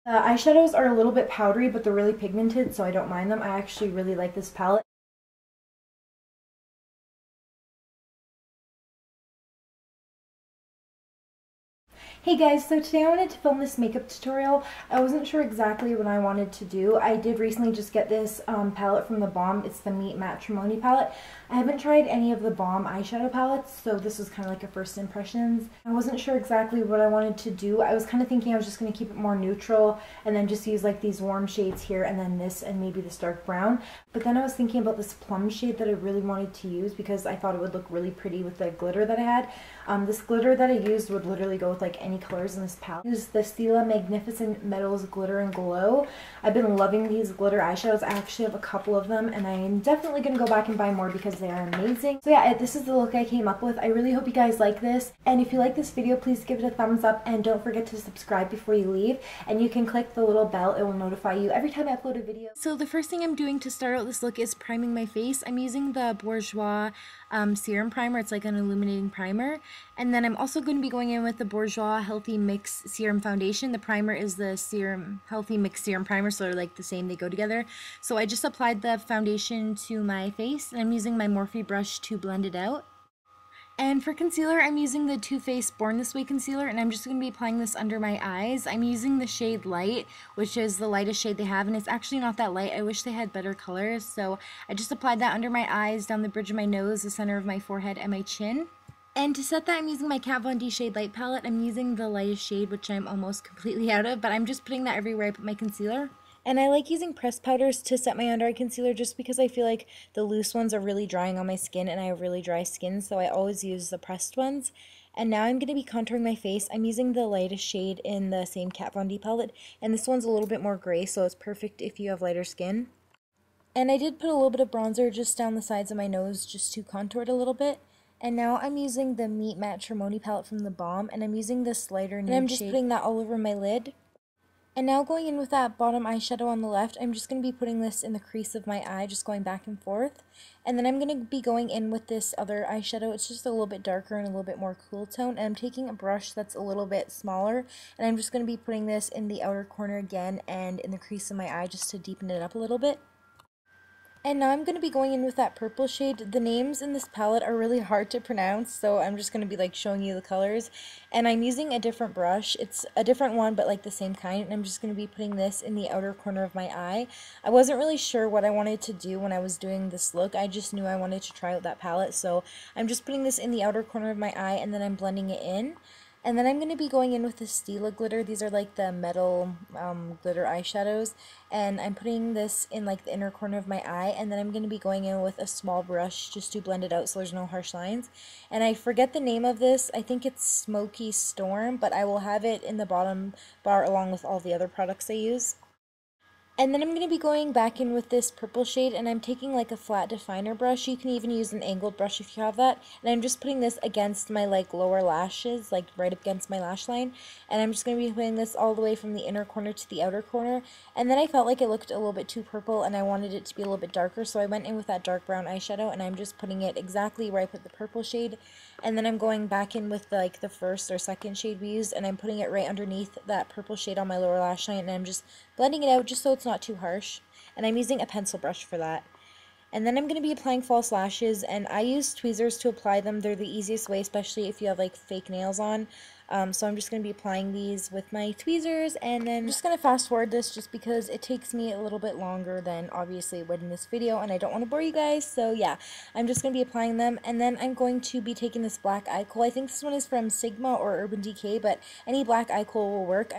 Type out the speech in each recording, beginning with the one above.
Eyeshadows are a little bit powdery, but they're really pigmented, so I don't mind them. I actually really like this palette. Hey guys, so today I wanted to film this makeup tutorial. I wasn't sure exactly what I wanted to do. I did recently just get this palette from the Balm. It's the Meet Matte Trimony palette. I haven't tried any of the Balm eyeshadow palettes, so this was kind of like a first impressions. I wasn't sure exactly what I wanted to do. I was kind of thinking I was just going to keep it more neutral and then just use like these warm shades here and then this and maybe this dark brown. But then I was thinking about this plum shade that I really wanted to use because I thought it would look really pretty with the glitter that I had. This glitter that I used would literally go with like any colors in this palette. I used the Stila Magnificent Metals Glitter and Glow. I've been loving these glitter eyeshadows. I actually have a couple of them and I'm definitely going to go back and buy more because they are amazing. So yeah, this is the look I came up with. I really hope you guys like this. And if you like this video, please give it a thumbs up and don't forget to subscribe before you leave. And you can click the little bell. It will notify you every time I upload a video. So the first thing I'm doing to start out this look is priming my face. I'm using the Bourjois Serum Primer. It's like an illuminating primer. And then I'm also going to be going in with the Bourjois Healthy Mix Serum Foundation. The primer is the Serum Healthy Mix Serum Primer, so they're like the same, they go together. So I just applied the foundation to my face, and I'm using my Morphe brush to blend it out. And for concealer, I'm using the Too Faced Born This Way concealer, and I'm just going to be applying this under my eyes. I'm using the shade Light, which is the lightest shade they have, and it's actually not that light. I wish they had better colors, so I just applied that under my eyes, down the bridge of my nose, the center of my forehead, and my chin. And to set that, I'm using my Kat Von D Shade Light palette. I'm using the lightest shade, which I'm almost completely out of, but I'm just putting that everywhere I put my concealer. And I like using pressed powders to set my under eye concealer just because I feel like the loose ones are really drying on my skin and I have really dry skin, so I always use the pressed ones. And now I'm going to be contouring my face. I'm using the lightest shade in the same Kat Von D palette, and this one's a little bit more gray, so it's perfect if you have lighter skin. And I did put a little bit of bronzer just down the sides of my nose just to contour it a little bit. And now I'm using the Meet Matte Trimony palette from the Balm, and I'm using this lighter nude shade. And I'm just putting that all over my lid. And now going in with that bottom eyeshadow on the left, I'm just going to be putting this in the crease of my eye, just going back and forth. And then I'm going to be going in with this other eyeshadow. It's just a little bit darker and a little bit more cool tone. And I'm taking a brush that's a little bit smaller, and I'm just going to be putting this in the outer corner again and in the crease of my eye just to deepen it up a little bit. And now I'm going to be going in with that purple shade. The names in this palette are really hard to pronounce, so I'm just going to be like showing you the colors. And I'm using a different brush. It's a different one, but like the same kind. And I'm just going to be putting this in the outer corner of my eye. I wasn't really sure what I wanted to do when I was doing this look. I just knew I wanted to try out that palette, so I'm just putting this in the outer corner of my eye, and then I'm blending it in. And then I'm going to be going in with the Stila glitter. These are like the metal glitter eyeshadows. And I'm putting this in like the inner corner of my eye. And then I'm going to be going in with a small brush just to blend it out so there's no harsh lines. And I forget the name of this. I think it's Smoky Storm, but I will have it in the bottom bar along with all the other products I use. And then I'm going to be going back in with this purple shade, and I'm taking like a flat definer brush. You can even use an angled brush if you have that. And I'm just putting this against my like lower lashes, like right up against my lash line. And I'm just going to be putting this all the way from the inner corner to the outer corner. And then I felt like it looked a little bit too purple and I wanted it to be a little bit darker, so I went in with that dark brown eyeshadow, and I'm just putting it exactly where I put the purple shade. And then I'm going back in with like the first or second shade we used, and I'm putting it right underneath that purple shade on my lower lash line, and I'm just blending it out just so it's not too harsh. And I'm using a pencil brush for that. And then I'm going to be applying false lashes, and I use tweezers to apply them. They're the easiest way, especially if you have like fake nails on. So I'm just going to be applying these with my tweezers, and then I'm just going to fast forward this just because it takes me a little bit longer than obviously it would in this video, and I don't want to bore you guys. So yeah, I'm just going to be applying them, and then I'm going to be taking this black eye kohl. I think this one is from Sigma or Urban Decay, but any black eye kohl will work.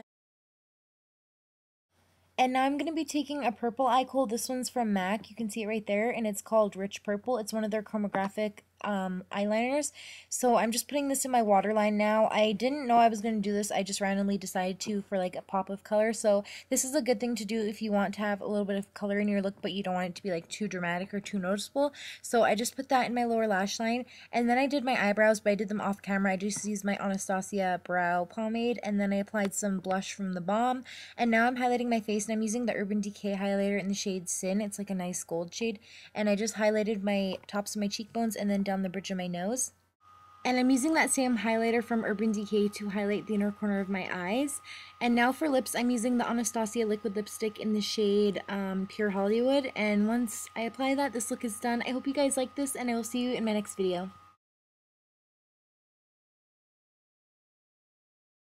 And now I'm going to be taking a purple eye kohl. This one's from MAC. You can see it right there, and it's called Rich Purple. It's one of their chromographic eyeliners. So I'm just putting this in my waterline now. I didn't know I was going to do this. I just randomly decided to for like a pop of color. So this is a good thing to do if you want to have a little bit of color in your look, but you don't want it to be like too dramatic or too noticeable. So I just put that in my lower lash line, and then I did my eyebrows, but I did them off camera. I just used my Anastasia brow pomade, and then I applied some blush from the Balm, and now I'm highlighting my face, and I'm using the Urban Decay highlighter in the shade Sin. It's like a nice gold shade, and I just highlighted my tops of my cheekbones and then down the bridge of my nose. And I'm using that same highlighter from Urban Decay to highlight the inner corner of my eyes. And now for lips, I'm using the Anastasia liquid lipstick in the shade Pure Hollywood. And once I apply that, this look is done. I hope you guys like this, and I will see you in my next video.